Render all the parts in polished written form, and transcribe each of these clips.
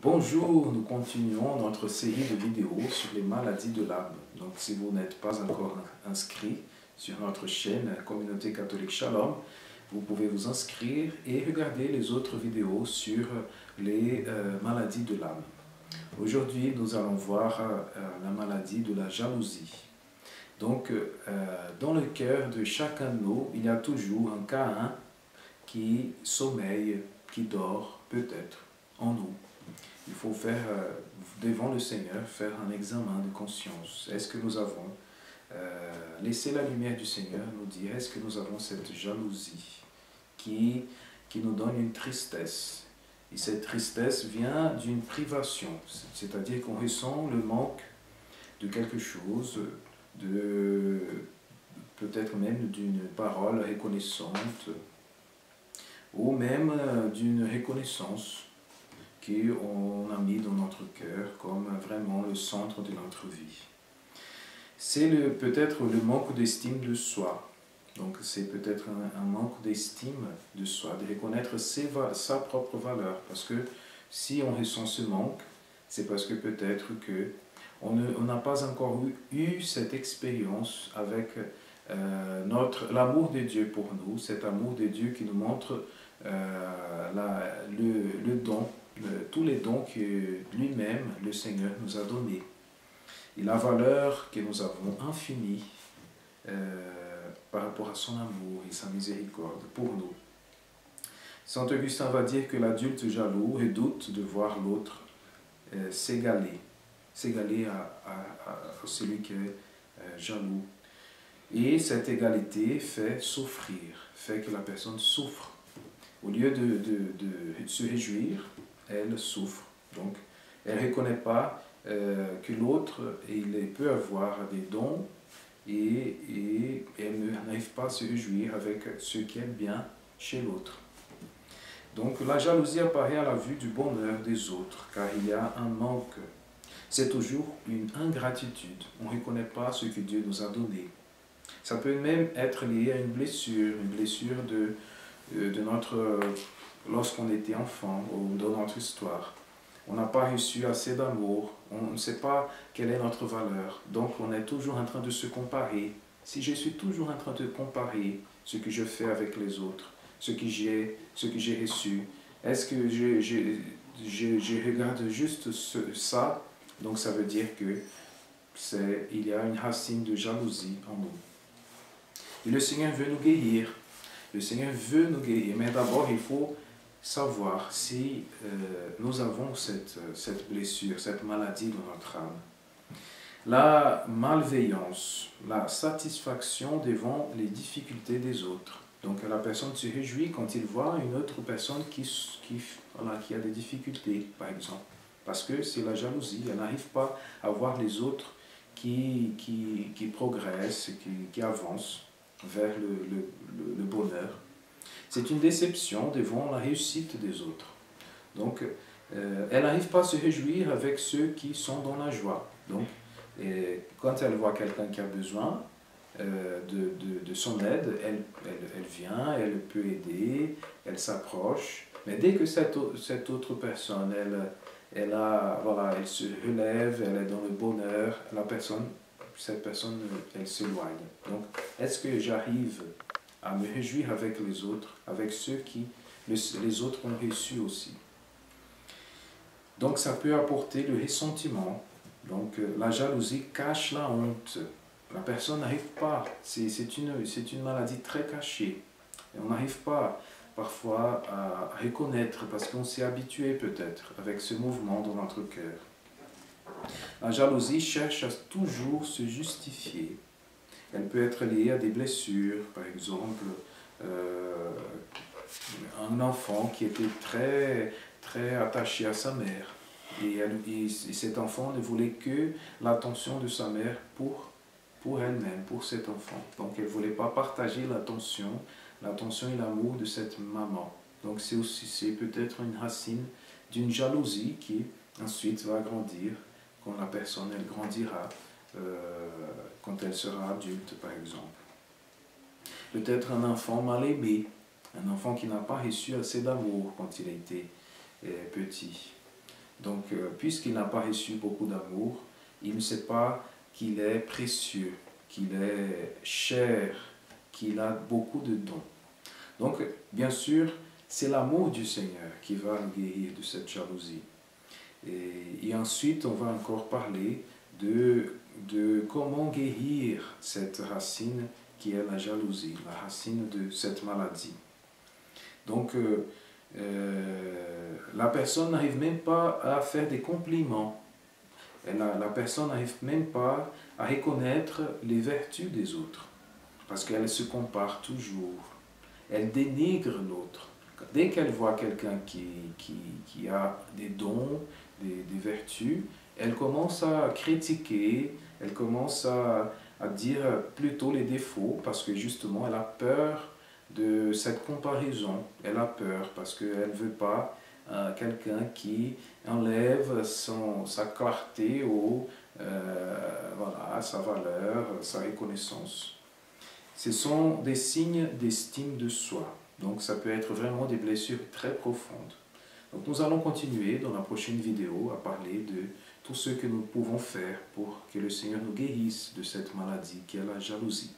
Bonjour, nous continuons notre série de vidéos sur les maladies de l'âme. Donc si vous n'êtes pas encore inscrit sur notre chaîne Communauté catholique Shalom, vous pouvez vous inscrire et regarder les autres vidéos sur les maladies de l'âme. Aujourd'hui, nous allons voir la maladie de la jalousie. Donc, dans le cœur de chacun de nous, il y a toujours un Caïn qui sommeille, qui dort peut-être en nous. Il faut faire, devant le Seigneur, faire un examen de conscience. Est-ce que nous avons laissé la lumière du Seigneur nous dire, est-ce que nous avons cette jalousie qui nous donne une tristesse? Et cette tristesse vient d'une privation, c'est-à-dire qu'on ressent le manque de quelque chose, peut-être même d'une parole reconnaissante, ou même d'une reconnaissance qu'on a mis dans notre cœur comme vraiment le centre de notre vie. C'est peut-être le manque d'estime de soi. Donc c'est peut-être un manque d'estime de soi, de reconnaître sa propre valeur. Parce que si on ressent ce manque, c'est parce que peut-être on n'a pas encore eu cette expérience avec l'amour de Dieu pour nous, cet amour de Dieu qui nous montre le don, tous les dons que lui-même, le Seigneur, nous a donnés. Et la valeur que nous avons infinie par rapport à son amour et sa miséricorde pour nous. Saint Augustin va dire que l'adulte jaloux redoute de voir l'autre s'égaler à celui qui est jaloux. Et cette égalité fait souffrir, fait que la personne souffre. Au lieu de se réjouir, elle souffre. Donc, elle ne reconnaît pas que l'autre, il peut avoir des dons et elle n'arrive pas à se réjouir avec ce qui est bien chez l'autre. Donc, la jalousie apparaît à la vue du bonheur des autres, car il y a un manque. C'est toujours une ingratitude. On ne reconnaît pas ce que Dieu nous a donné. Ça peut même être lié à une blessure de notre, lorsqu'on était enfant ou dans notre histoire. On n'a pas reçu assez d'amour, on ne sait pas quelle est notre valeur, donc on est toujours en train de se comparer. Si je suis toujours en train de comparer ce que je fais avec les autres, ce que j'ai reçu, est-ce que je regarde juste ça, donc ça veut dire qu'il y a une racine de jalousie en nous. Et le Seigneur veut nous guérir. Le Seigneur veut nous guérir, mais d'abord il faut savoir si nous avons cette blessure, cette maladie dans notre âme. La malveillance, la satisfaction devant les difficultés des autres. Donc la personne se réjouit quand il voit une autre personne qui a des difficultés, par exemple. Parce que c'est la jalousie, elle n'arrive pas à voir les autres qui progressent, qui avancent vers le bonheur. C'est une déception devant la réussite des autres. Donc, elle n'arrive pas à se réjouir avec ceux qui sont dans la joie. Donc, quand elle voit quelqu'un qui a besoin de son aide, elle vient, elle peut aider, elle s'approche. Mais dès que cette autre personne, elle se relève, elle est dans le bonheur, cette personne, elle s'éloigne. Donc, est-ce que j'arrive à me réjouir avec les autres, avec ceux qui les autres ont reçu aussi? Donc, ça peut apporter le ressentiment. Donc, la jalousie cache la honte. La personne n'arrive pas, c'est une maladie très cachée. Et on n'arrive pas parfois à reconnaître parce qu'on s'est habitué peut-être avec ce mouvement dans notre cœur. La jalousie cherche à toujours se justifier. Elle peut être liée à des blessures, par exemple, un enfant qui était très, très attaché à sa mère. Et cet enfant ne voulait que l'attention de sa mère pour elle-même, pour cet enfant. Donc elle ne voulait pas partager l'attention et l'amour de cette maman. Donc c'est peut-être une racine d'une jalousie qui ensuite va grandir quand la personne elle grandira, quand elle sera adulte par exemple. Peut-être un enfant mal aimé, un enfant qui n'a pas reçu assez d'amour quand il était petit. Donc, puisqu'il n'a pas reçu beaucoup d'amour, il ne sait pas qu'il est précieux, qu'il est cher, qu'il a beaucoup de dons. Donc, bien sûr, c'est l'amour du Seigneur qui va nous guérir de cette jalousie. Et ensuite, on va encore parler de comment guérir cette racine qui est la jalousie, la racine de cette maladie. Donc, la personne n'arrive même pas à faire des compliments. La personne n'arrive même pas à reconnaître les vertus des autres, parce qu'elle se compare toujours. Elle dénigre l'autre. Dès qu'elle voit quelqu'un qui a des dons, des vertus, elle commence à critiquer, elle commence à dire plutôt les défauts, parce que justement elle a peur de cette comparaison. Elle a peur parce qu'elle ne veut pas quelqu'un qui enlève sa clarté ou voilà, sa valeur, sa reconnaissance. Ce sont des signes d'estime de soi. Donc ça peut être vraiment des blessures très profondes. Donc nous allons continuer dans la prochaine vidéo à parler de tout ce que nous pouvons faire pour que le Seigneur nous guérisse de cette maladie qui est la jalousie.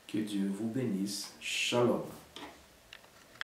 Que Dieu vous bénisse. Shalom.